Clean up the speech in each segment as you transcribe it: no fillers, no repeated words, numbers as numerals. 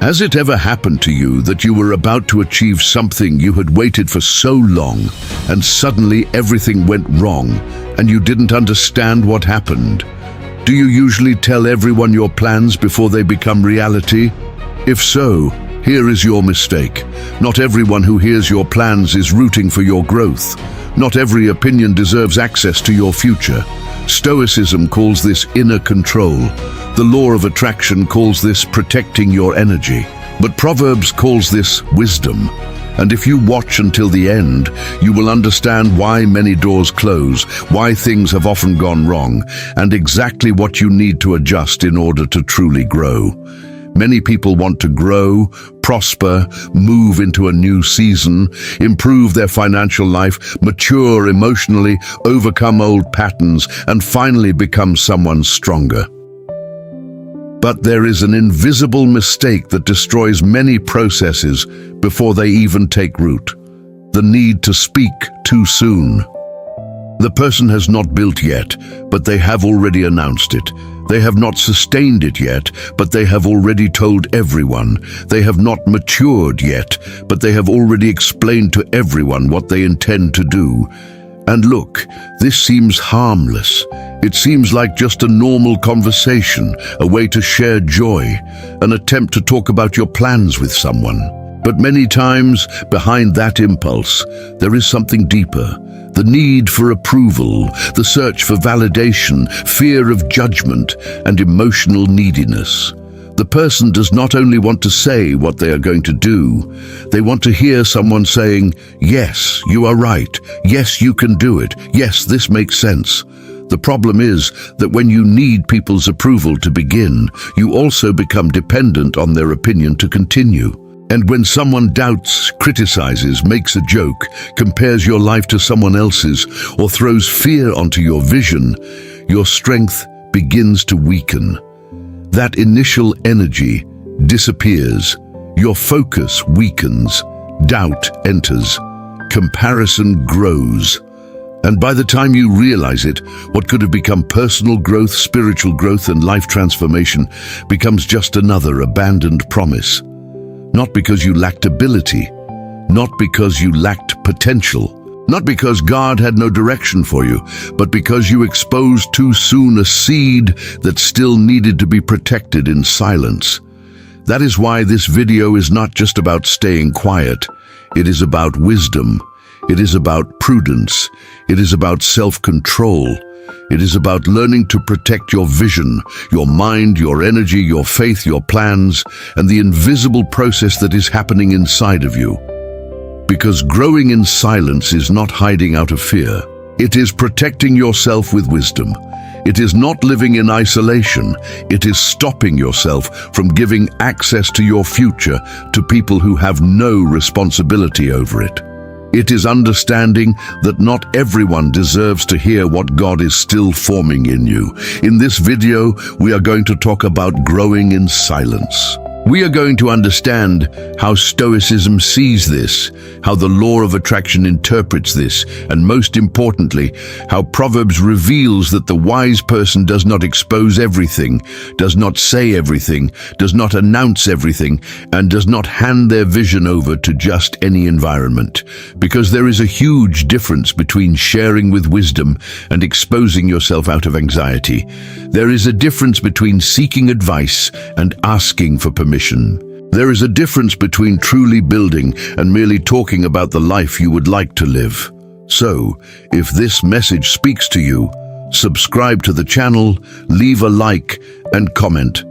Has it ever happened to you that you were about to achieve something you had waited for so long, and suddenly everything went wrong, and you didn't understand what happened? Do you usually tell everyone your plans before they become reality? If so, here is your mistake. Not everyone who hears your plans is rooting for your growth. Not every opinion deserves access to your future. Stoicism calls this inner control. The law of attraction calls this protecting your energy. But Proverbs calls this wisdom. And if you watch until the end, you will understand why many doors close, why things have often gone wrong, and exactly what you need to adjust in order to truly grow. Many people want to grow, prosper, move into a new season, improve their financial life, mature emotionally, overcome old patterns, and finally become someone stronger. But there is an invisible mistake that destroys many processes before they even take root: the need to speak too soon. The person has not built yet, but they have already announced it. They have not sustained it yet, but they have already told everyone. They have not matured yet, but they have already explained to everyone what they intend to do. And look, this seems harmless. It seems like just a normal conversation, a way to share joy, an attempt to talk about your plans with someone. But many times, behind that impulse, there is something deeper. The need for approval, the search for validation, fear of judgment, and emotional neediness. The person does not only want to say what they are going to do, they want to hear someone saying, "Yes, you are right. Yes, you can do it. Yes, this makes sense." The problem is that when you need people's approval to begin, you also become dependent on their opinion to continue. And when someone doubts, criticizes, makes a joke, compares your life to someone else's, or throws fear onto your vision, your strength begins to weaken. That initial energy disappears. Your focus weakens. Doubt enters. Comparison grows. And by the time you realize it, what could have become personal growth, spiritual growth, and life transformation becomes just another abandoned promise. Not because you lacked ability, not because you lacked potential, not because God had no direction for you, but because you exposed too soon a seed that still needed to be protected in silence. That is why this video is not just about staying quiet. It is about wisdom. It is about prudence. It is about self-control. It is about learning to protect your vision, your mind, your energy, your faith, your plans, and the invisible process that is happening inside of you. Because growing in silence is not hiding out of fear. It is protecting yourself with wisdom. It is not living in isolation. It is stopping yourself from giving access to your future to people who have no responsibility over it. It is understanding that not everyone deserves to hear what God is still forming in you. In this video, we are going to talk about growing in silence. We are going to understand how Stoicism sees this, how the law of attraction interprets this, and most importantly, how Proverbs reveals that the wise person does not expose everything, does not say everything, does not announce everything, and does not hand their vision over to just any environment. Because there is a huge difference between sharing with wisdom and exposing yourself out of anxiety. There is a difference between seeking advice and asking for permission. There is a difference between truly building and merely talking about the life you would like to live. So, if this message speaks to you, subscribe to the channel, leave a like and comment.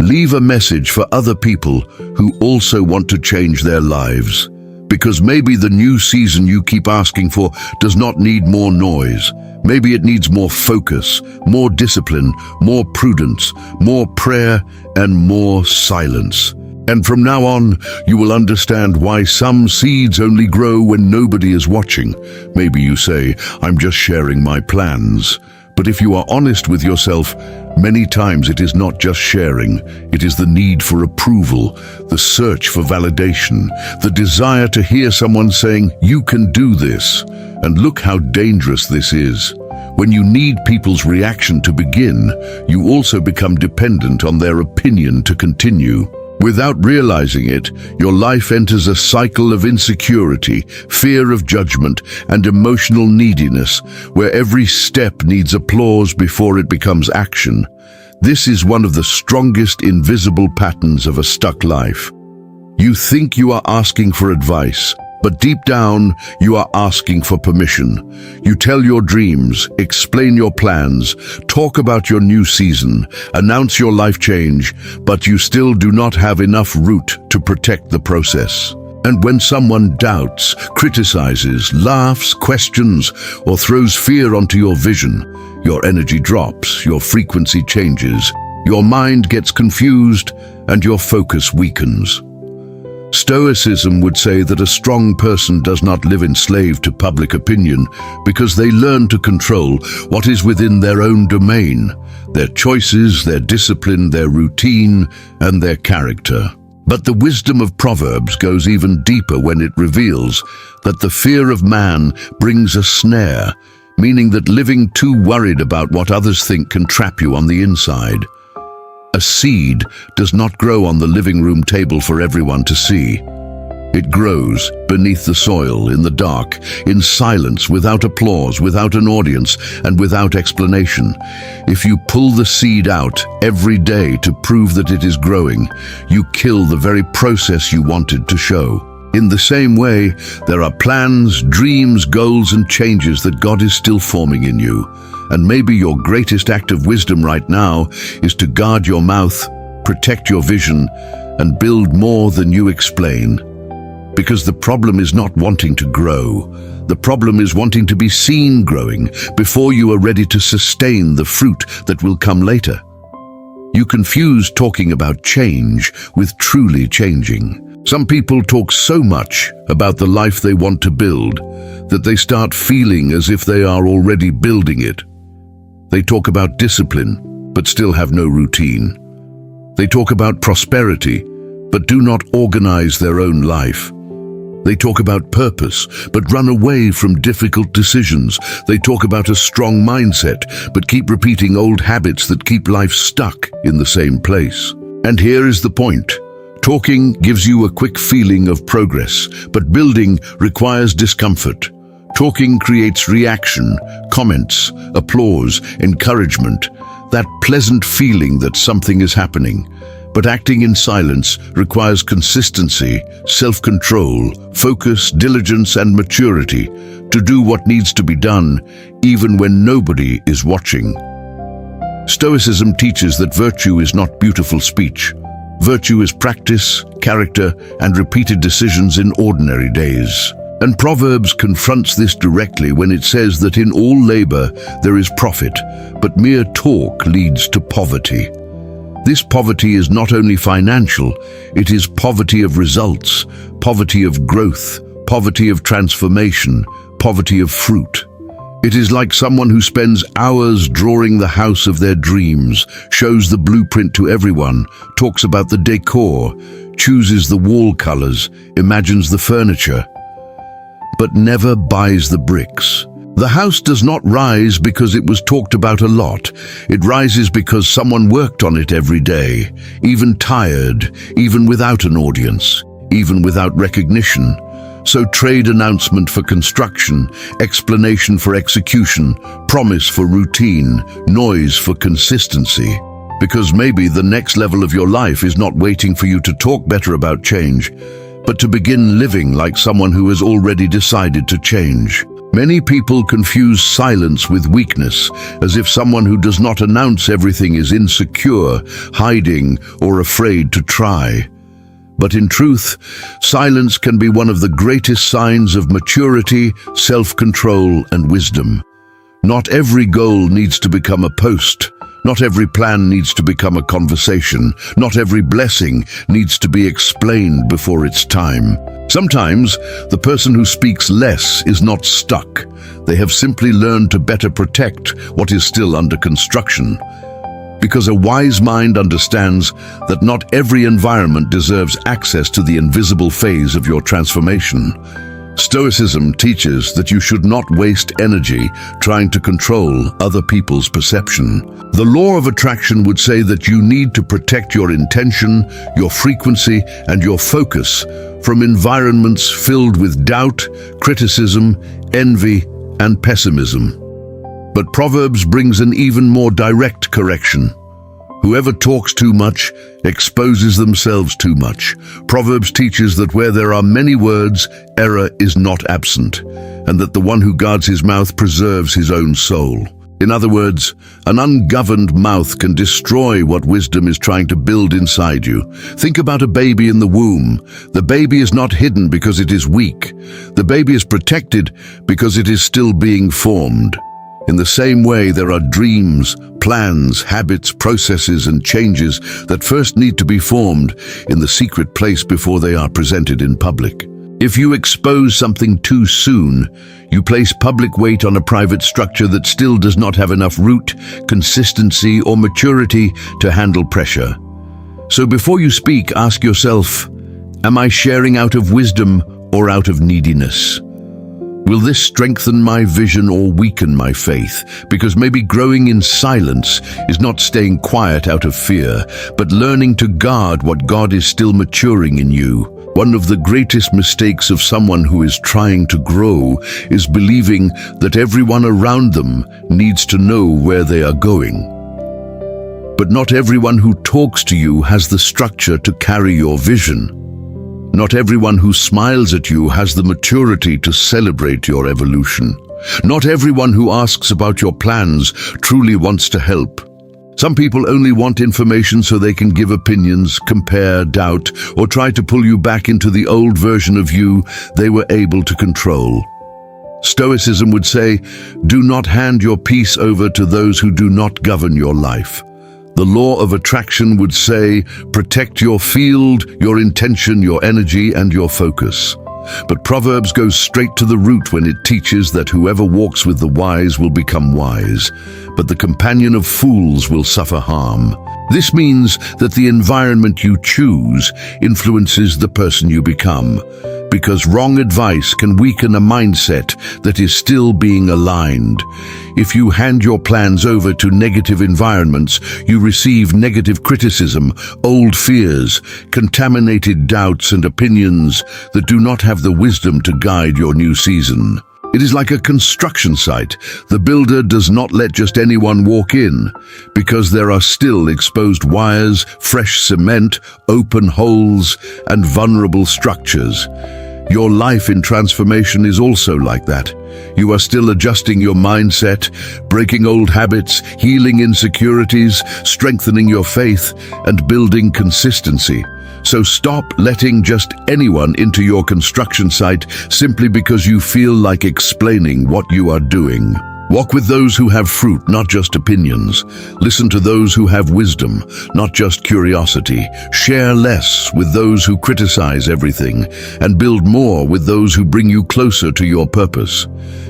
Leave a message for other people who also want to change their lives. Because maybe the new season you keep asking for does not need more noise. Maybe it needs more focus, more discipline, more prudence, more prayer, and more silence. And from now on, you will understand why some seeds only grow when nobody is watching. Maybe you say, "I'm just sharing my plans." But if you are honest with yourself, many times it is not just sharing, it is the need for approval, the search for validation, the desire to hear someone saying, "You can do this." And look how dangerous this is. When you need people's reaction to begin, you also become dependent on their opinion to continue. Without realizing it, your life enters a cycle of insecurity, fear of judgment, and emotional neediness, where every step needs applause before it becomes action. This is one of the strongest invisible patterns of a stuck life. You think you are asking for advice, but deep down, you are asking for permission. You tell your dreams, explain your plans, talk about your new season, announce your life change, but you still do not have enough root to protect the process. And when someone doubts, criticizes, laughs, questions, or throws fear onto your vision, your energy drops, your frequency changes, your mind gets confused, and your focus weakens. Stoicism would say that a strong person does not live enslaved to public opinion because they learn to control what is within their own domain, their choices, their discipline, their routine, and their character. But the wisdom of Proverbs goes even deeper when it reveals that the fear of man brings a snare, meaning that living too worried about what others think can trap you on the inside. A seed does not grow on the living room table for everyone to see. It grows beneath the soil, in the dark, in silence, without applause, without an audience, and without explanation. If you pull the seed out every day to prove that it is growing, you kill the very process you wanted to show. In the same way, there are plans, dreams, goals, and changes that God is still forming in you. And maybe your greatest act of wisdom right now is to guard your mouth, protect your vision, and build more than you explain. Because the problem is not wanting to grow. The problem is wanting to be seen growing before you are ready to sustain the fruit that will come later. You confuse talking about change with truly changing. Some people talk so much about the life they want to build that they start feeling as if they are already building it. They talk about discipline, but still have no routine. They talk about prosperity, but do not organize their own life. They talk about purpose, but run away from difficult decisions. They talk about a strong mindset, but keep repeating old habits that keep life stuck in the same place. And here is the point. Talking gives you a quick feeling of progress, but building requires discomfort. Talking creates reaction, comments, applause, encouragement, that pleasant feeling that something is happening. But acting in silence requires consistency, self-control, focus, diligence, and maturity to do what needs to be done, even when nobody is watching. Stoicism teaches that virtue is not beautiful speech. Virtue is practice, character, and repeated decisions in ordinary days. And Proverbs confronts this directly when it says that in all labor there is profit, but mere talk leads to poverty. This poverty is not only financial, it is poverty of results, poverty of growth, poverty of transformation, poverty of fruit. It is like someone who spends hours drawing the house of their dreams, shows the blueprint to everyone, talks about the decor, chooses the wall colors, imagines the furniture, but never buys the bricks. The house does not rise because it was talked about a lot. It rises because someone worked on it every day, even tired, even without an audience, even without recognition. So trade announcement for construction, explanation for execution, promise for routine, noise for consistency. Because maybe the next level of your life is not waiting for you to talk better about change, but to begin living like someone who has already decided to change. Many people confuse silence with weakness, as if someone who does not announce everything is insecure, hiding, or afraid to try. But in truth, silence can be one of the greatest signs of maturity, self-control, and wisdom. Not every goal needs to become a post. Not every plan needs to become a conversation. Not every blessing needs to be explained before it's time. Sometimes, the person who speaks less is not stuck. They have simply learned to better protect what is still under construction. Because a wise mind understands that not every environment deserves access to the invisible phase of your transformation. Stoicism teaches that you should not waste energy trying to control other people's perception. The law of attraction would say that you need to protect your intention, your frequency, and your focus from environments filled with doubt, criticism, envy, and pessimism. But Proverbs brings an even more direct correction. Whoever talks too much exposes themselves too much. Proverbs teaches that where there are many words, error is not absent, and that the one who guards his mouth preserves his own soul. In other words, an ungoverned mouth can destroy what wisdom is trying to build inside you. Think about a baby in the womb. The baby is not hidden because it is weak. The baby is protected because it is still being formed. In the same way, there are dreams, plans, habits, processes, and changes that first need to be formed in the secret place before they are presented in public. If you expose something too soon, you place public weight on a private structure that still does not have enough root, consistency, or maturity to handle pressure. So before you speak, ask yourself, am I sharing out of wisdom or out of neediness? Will this strengthen my vision or weaken my faith? Because maybe growing in silence is not staying quiet out of fear, but learning to guard what God is still maturing in you. One of the greatest mistakes of someone who is trying to grow is believing that everyone around them needs to know where they are going. But not everyone who talks to you has the structure to carry your vision. Not everyone who smiles at you has the maturity to celebrate your evolution. Not everyone who asks about your plans truly wants to help. Some people only want information so they can give opinions, compare, doubt, or try to pull you back into the old version of you they were able to control. Stoicism would say, do not hand your peace over to those who do not govern your life. The law of attraction would say, protect your field, your intention, your energy, and your focus. But Proverbs goes straight to the root when it teaches that whoever walks with the wise will become wise, but the companion of fools will suffer harm. This means that the environment you choose influences the person you become, because wrong advice can weaken a mindset that is still being aligned. If you hand your plans over to negative environments, you receive negative criticism, old fears, contaminated doubts and opinions that do not have the wisdom to guide your new season. It is like a construction site. The builder does not let just anyone walk in, because there are still exposed wires, fresh cement, open holes, and vulnerable structures. Your life in transformation is also like that. You are still adjusting your mindset, breaking old habits, healing insecurities, strengthening your faith, and building consistency. So stop letting just anyone into your construction site simply because you feel like explaining what you are doing. Walk with those who have fruit, not just opinions. Listen to those who have wisdom, not just curiosity. Share less with those who criticize everything, and build more with those who bring you closer to your purpose.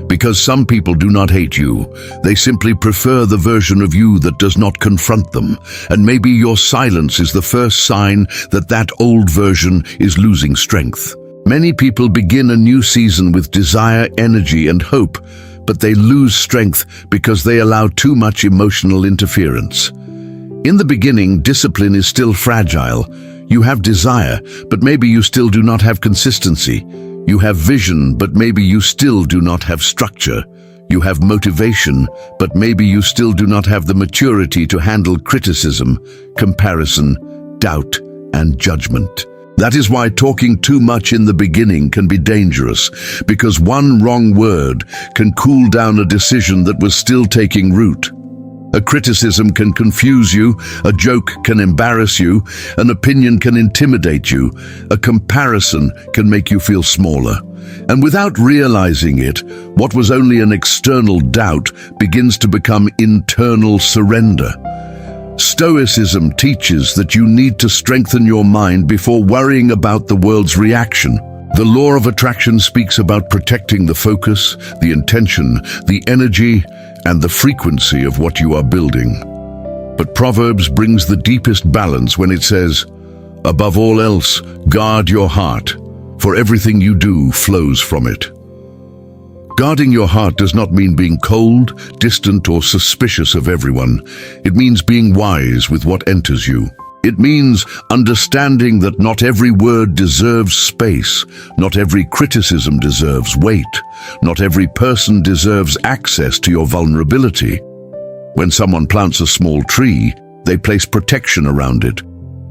Because some people do not hate you, they simply prefer the version of you that does not confront them. And maybe your silence is the first sign that that old version is losing strength. Many people begin a new season with desire, energy, and hope, but they lose strength because they allow too much emotional interference. In the beginning, discipline is still fragile. You have desire, but maybe you still do not have consistency. You have vision, but maybe you still do not have structure. You have motivation, but maybe you still do not have the maturity to handle criticism, comparison, doubt, and judgment. That is why talking too much in the beginning can be dangerous, because one wrong word can cool down a decision that was still taking root. A criticism can confuse you, a joke can embarrass you, an opinion can intimidate you, a comparison can make you feel smaller. And without realizing it, what was only an external doubt begins to become internal surrender. Stoicism teaches that you need to strengthen your mind before worrying about the world's reaction. The law of attraction speaks about protecting the focus, the intention, the energy, and the frequency of what you are building. But Proverbs brings the deepest balance when it says, above all else, guard your heart, for everything you do flows from it. Guarding your heart does not mean being cold, distant, or suspicious of everyone. It means being wise with what enters you. It means understanding that not every word deserves space, not every criticism deserves weight, not every person deserves access to your vulnerability. When someone plants a small tree, they place protection around it,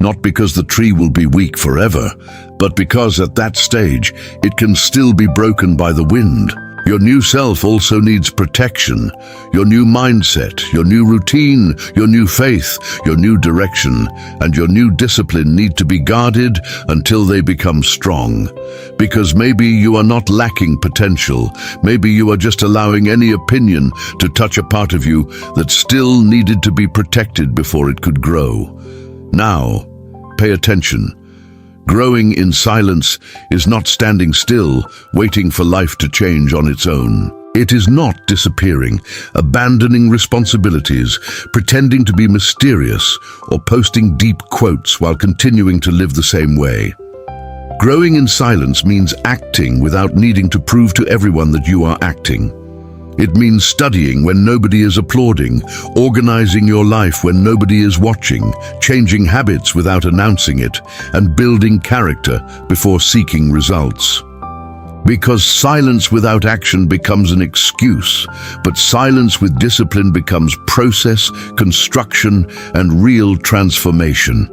not because the tree will be weak forever, but because at that stage it can still be broken by the wind. Your new self also needs protection. Your new mindset, your new routine, your new faith, your new direction, and your new discipline need to be guarded until they become strong. Because maybe you are not lacking potential. Maybe you are just allowing any opinion to touch a part of you that still needed to be protected before it could grow. Now, pay attention. Growing in silence is not standing still, waiting for life to change on its own. It is not disappearing, abandoning responsibilities, pretending to be mysterious, or posting deep quotes while continuing to live the same way. Growing in silence means acting without needing to prove to everyone that you are acting. It means studying when nobody is applauding, organizing your life when nobody is watching, changing habits without announcing it, and building character before seeking results. Because silence without action becomes an excuse, but silence with discipline becomes process, construction, and real transformation.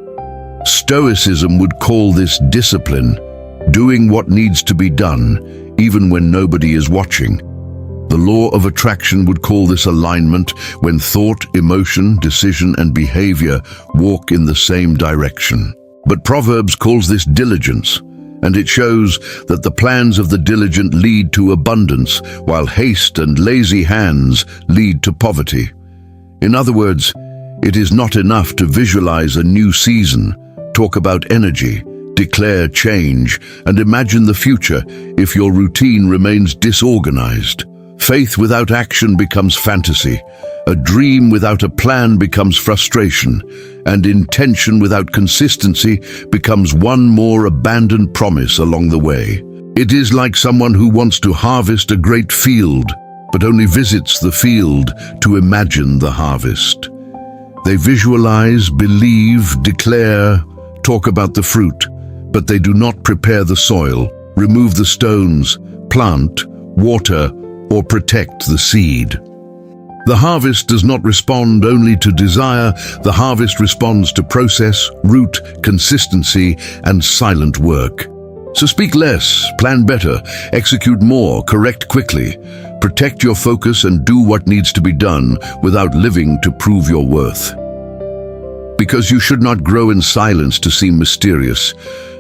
Stoicism would call this discipline, doing what needs to be done, even when nobody is watching. The law of attraction would call this alignment, when thought, emotion, decision, and behavior walk in the same direction. But Proverbs calls this diligence, and it shows that the plans of the diligent lead to abundance, while haste and lazy hands lead to poverty. In other words, it is not enough to visualize a new season, talk about energy, declare change, and imagine the future if your routine remains disorganized. Faith without action becomes fantasy, a dream without a plan becomes frustration, and intention without consistency becomes one more abandoned promise along the way. It is like someone who wants to harvest a great field, but only visits the field to imagine the harvest. They visualize, believe, declare, talk about the fruit, but they do not prepare the soil, remove the stones, plant, water, or protect the seed. The harvest does not respond only to desire, the harvest responds to process, root, consistency, and silent work. So speak less, plan better, execute more, correct quickly, protect your focus and do what needs to be done without living to prove your worth. Because you should not grow in silence to seem mysterious,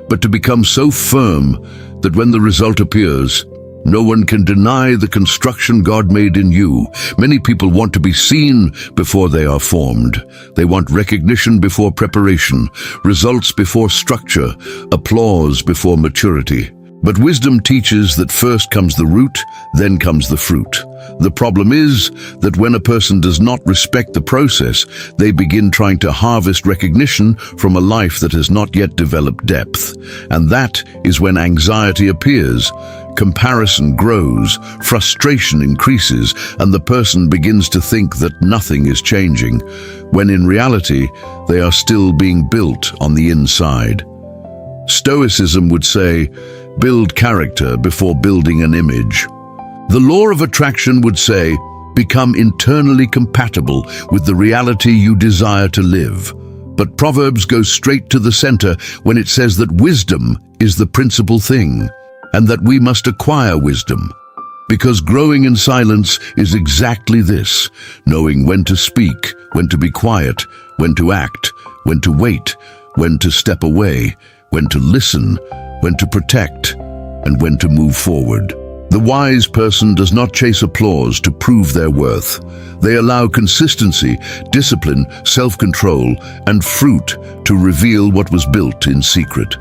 but to become so firm that when the result appears, no one can deny the construction God made in you. Many people want to be seen before they are formed. They want recognition before preparation, results before structure, applause before maturity. But wisdom teaches that first comes the root, then comes the fruit. The problem is that when a person does not respect the process, they begin trying to harvest recognition from a life that has not yet developed depth. And that is when anxiety appears, comparison grows, frustration increases, and the person begins to think that nothing is changing, when in reality, they are still being built on the inside. Stoicism would say, build character before building an image. The law of attraction would say, become internally compatible with the reality you desire to live. But Proverbs goes straight to the center when it says that wisdom is the principal thing, and that we must acquire wisdom. Because growing in silence is exactly this, knowing when to speak, when to be quiet, when to act, when to wait, when to step away, when to listen, when to protect, and when to move forward. The wise person does not chase applause to prove their worth. They allow consistency, discipline, self-control, and fruit to reveal what was built in secret.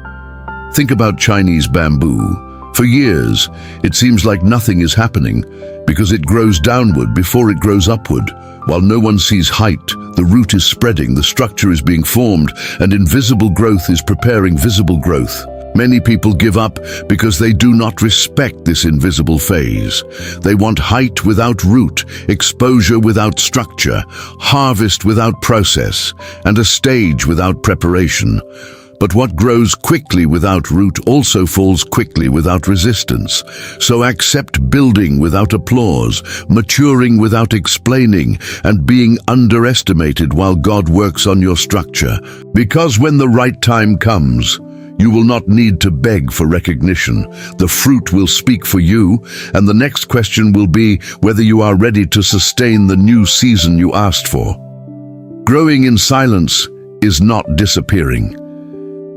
Think about Chinese bamboo. For years, it seems like nothing is happening because it grows downward before it grows upward. While no one sees height, the root is spreading, the structure is being formed, and invisible growth is preparing visible growth. Many people give up because they do not respect this invisible phase. They want height without root, exposure without structure, harvest without process, and a stage without preparation. But what grows quickly without root also falls quickly without resistance. So accept building without applause, maturing without explaining, and being underestimated while God works on your structure. Because when the right time comes, you will not need to beg for recognition. The fruit will speak for you, and the next question will be whether you are ready to sustain the new season you asked for. Growing in silence is not disappearing.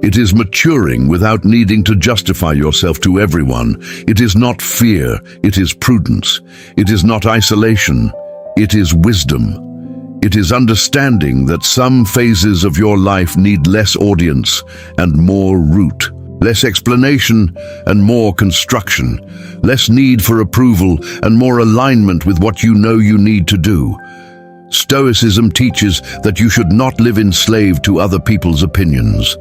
It is maturing without needing to justify yourself to everyone. It is not fear, it is prudence. It is not isolation, it is wisdom. It is understanding that some phases of your life need less audience and more root, less explanation and more construction, less need for approval and more alignment with what you know you need to do. Stoicism teaches that you should not live enslaved to other people's opinions.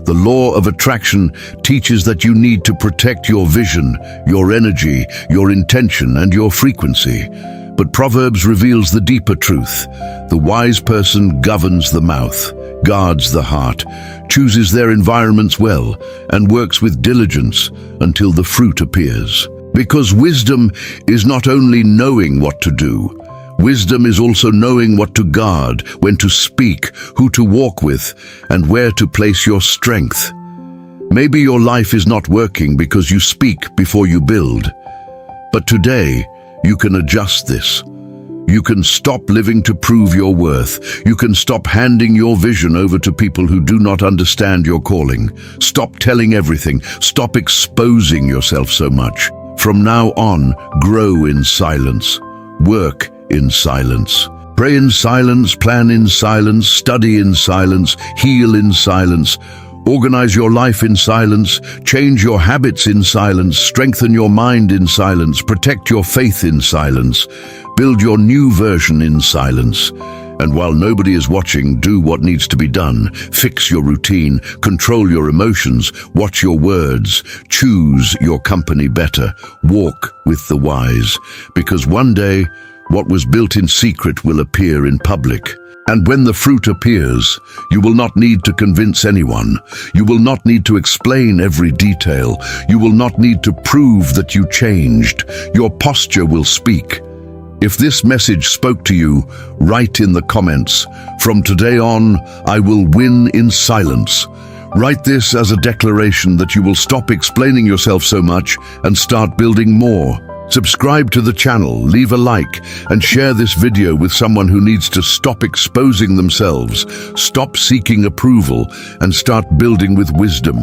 The law of attraction teaches that you need to protect your vision, your energy, your intention, and your frequency. But Proverbs reveals the deeper truth. The wise person governs the mouth, guards the heart, chooses their environments well, and works with diligence until the fruit appears. Because wisdom is not only knowing what to do, wisdom is also knowing what to guard, when to speak, who to walk with, and where to place your strength. Maybe your life is not working because you speak before you build. But today, you can adjust this. You can stop living to prove your worth. You can stop handing your vision over to people who do not understand your calling. Stop telling everything. Stop exposing yourself so much. From now on, grow in silence. Work in silence. Pray in silence, plan in silence, study in silence, heal in silence. Organize your life in silence, change your habits in silence, strengthen your mind in silence, protect your faith in silence, build your new version in silence. And while nobody is watching, do what needs to be done. Fix your routine, control your emotions, watch your words, choose your company better, walk with the wise. Because one day, what was built in secret will appear in public. And when the fruit appears, you will not need to convince anyone. You will not need to explain every detail. You will not need to prove that you changed. Your posture will speak. If this message spoke to you, write in the comments, "From today on, I will win in silence." Write this as a declaration that you will stop explaining yourself so much and start building more. Subscribe to the channel, leave a like, and share this video with someone who needs to stop exposing themselves, stop seeking approval, and start building with wisdom.